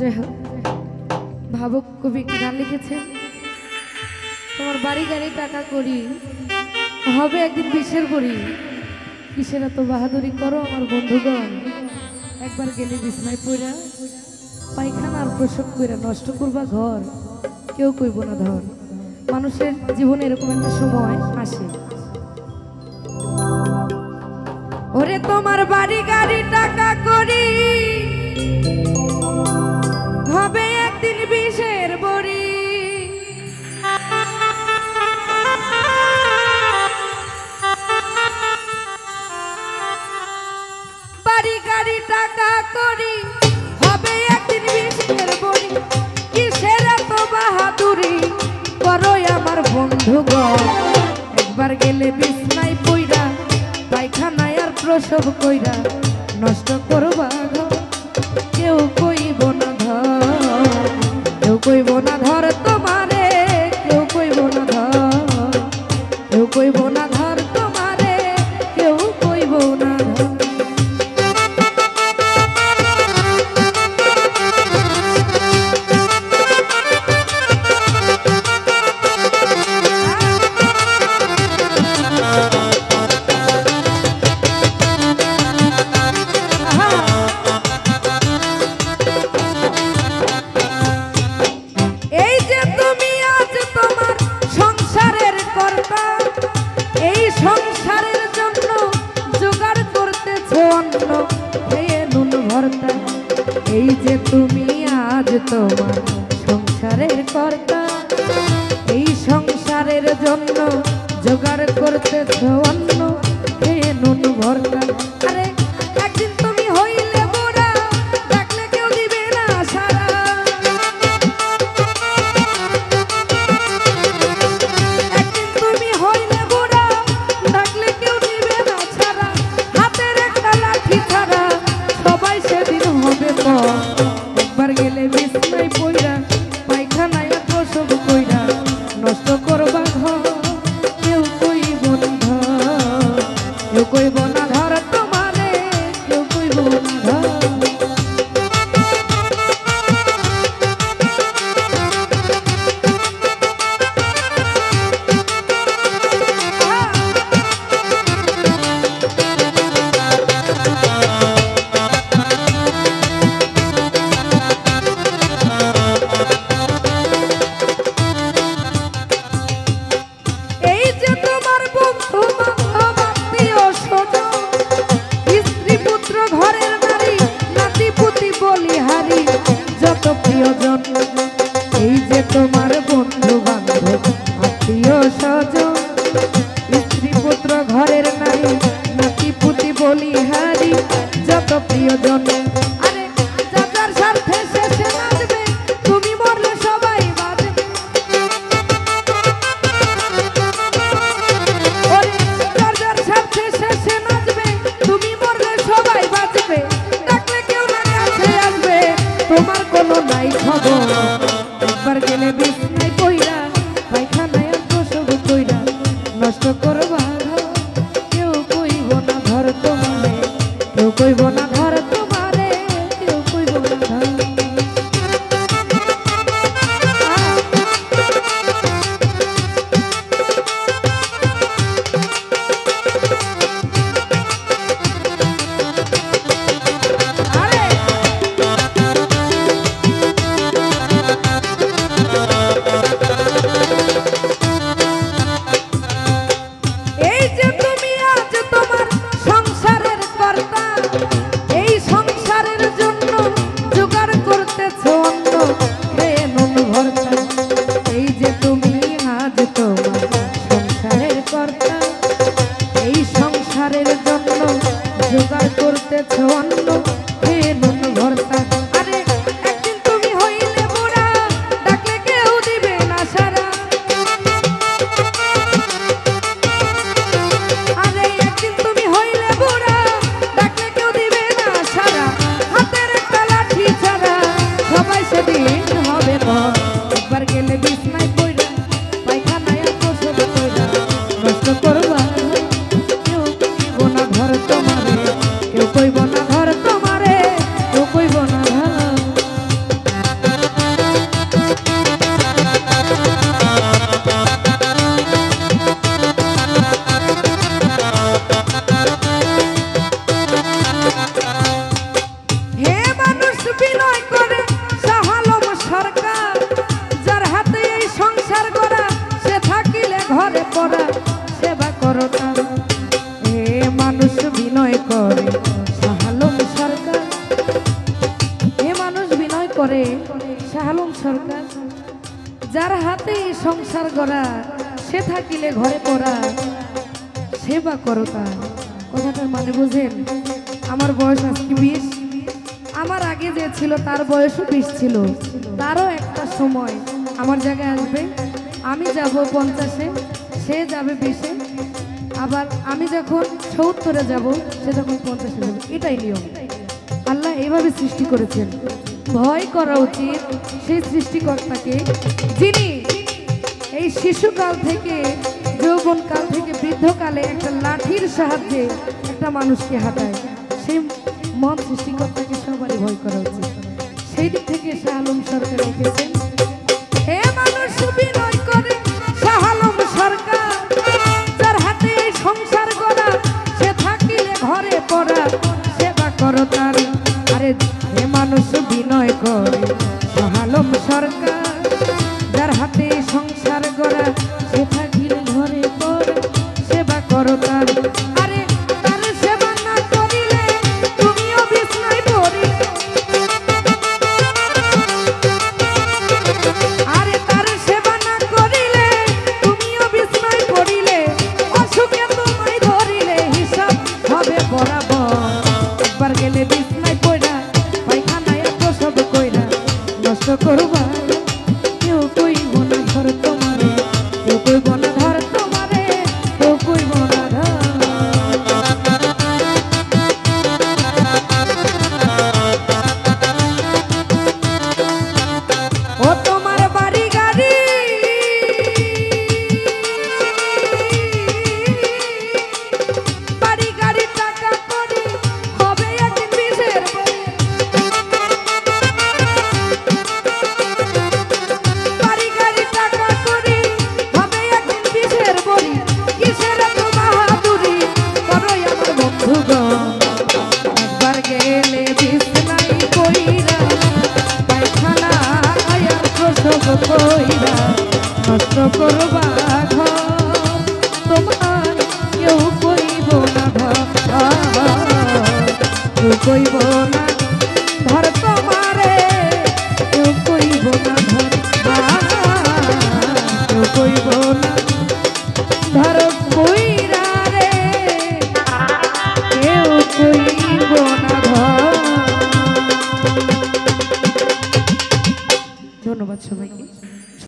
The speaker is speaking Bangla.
যাই হোক, ভাবুক কবি গান লিখেছেন, তোমার বাড়ি গাড়ি টাকা করি হবে একদিন বিষের করি, কিসের এত বাহাদুরি করো আমার বন্ধুগণ। একবার গেলে বিছনায় পইরা পায়খানার প্রসব কইরা নষ্ট করবা ঘর, কেউ কইব না ধর। মানুষের জীবনে এরকম একটা সময় আসে, ওরে তোমার বাড়ি গাড়ি টাকা করি হবে একদিন বিষের বড়ি, বাড়ি গাড়ি টাকা করি হবে একদিন বিষের বড়ি, কিসের এত বাহাদুরি করো আমার বন্ধুগণ। একবার গেলে বিছনায় পইরা পায়খানায় আর প্রসব কইরা নষ্ট করবা ঘর, কেউ কইব না ধর, কেউ কইব না ধর তোমারে, কেউ কইব না ধর, কেউ কইব না ধর তোমারে, কেউ কইব না ধর। সংসারের জন্য জোগাড় করতেছ অন্ন খেয়ে নুন ভর্তা, এই যে তুমি আজ তোমার সংসারের কর্তা, এই সংসারের জন্য জোগাড় করতেছ অন্ন খেয়ে নুন ভর্তা। আরে একদিন তুমি হইলে বুড়া ডাকলে কেউ দিবে না সারা, একদিন তুমি হইলে একবার গেলে বিছনায় পইরা পায়খানায় প্রসব কইরা নষ্ট করবা ঘর, কেউ কইব না ধর, কেউ কইব না ধর তোমারে, কেউ কইব না ধর। এই যে তোমার বন্ধু বান্ধব আত্মীয় স্বজন, স্ত্রী পুত্র ঘরের নারী নাতি পুতি বলিহারি যত প্রিয়জন, আরে যার স্বার্থে শেষে নাচবে তুমি মরলে সবাই বাজবে, ওরে যার স্বার্থে শেষে নাচবে তুমি মরলে সবাই বাজবে, ডাকলে কেউ না কাছে আসবে তোমার কোনো নাই খবর। একবার গেলে বিছনায় পইরা পায়খানায় প্রসব কইরা নষ্ট করবা ঘর, কেউ কইব না ধর তোমারে, কেউ কইব না ধর তোমারে, কেউ কইব না ধর। করে শাহ আলম সরকার, যার হাতে সংসার গড়া সে থাকিলে ঘরে পড়া সেবা করো তার। কথাটার মানে বুঝেন? আমার বয়স আজকে 20, আমার আগে যে ছিল তার বয়সও 20 ছিল। তারও একটা সময় আমার জায়গায় আসবে, আমি যাব 50-এ, সে যাবে 20-এ, আবার আমি যখন 70-এ যাব সে তখন 50-এ যাবে। এটাই নিয়ম। আল্লাহ এইভাবে সৃষ্টি করেছেন। ভয় করা উচিত সেই সৃষ্টিকর্তাকে, যিনি এই শিশুকাল থেকে যৌবনকাল থেকে বৃদ্ধকালে একটা লাঠির সাহায্যে একটা মানুষকে হাঁটায়। সেই মন সৃষ্টিকর্তাকে সবারই ভয় করা উচিত। সেই দিক থেকে শাহ আলম সরকার লিখেছেন, হে মানুষ বিনয় করে শাহ আলম সরকার, যার হাতে সংসার গড়া সে থাকিলে ঘরে পড়া সেবা করো তার। আরে হে মানুষ বিনয় করে শাহ আলম সরকার, যার হাতে সংসার গড়া সে থাকিলে ঘরে পড়া সেবা করো তার। আরে তার সেবা না করিলে তুমিও বিছনায় পড়িলে, আরে তার সেবা না করিলে তুমিও বিছনায় পড়িলে, অসুখে তোমায় ধরিলে হিসাব হবে বরাবর। একবার গেলে বিছনায় পড়া পায়খানায় প্রসব কইরা নষ্ট করবা, কেউ কইব না ধর তোমারে, কেউ কইব না ধর তোমারে, কেউ কইব না ধর। ও তোমার বাড়ি গাড়ি বাড়ি গাড়ি টাকা করি হবে একদিন বিষের বড়ি, বাড়ি গাড়ি টাকা করি হবে একদিন বিষের বড়ি, কিসের এত বাহাদুরি করো আমার বন্ধুগণ। একবার গেলে বিছনায় পইরা পায়খানা আয়ার প্রসব কইরা নষ্ট করবা ঘর, তোমার কেউ কইব না ধর, কেউ কইব না ধর তোমারে, কেউ কইব না ধর, কেউ কইব না ধর কইরা রে, কেউ কইব না ধর। ধন্যবাদ সবাইকে।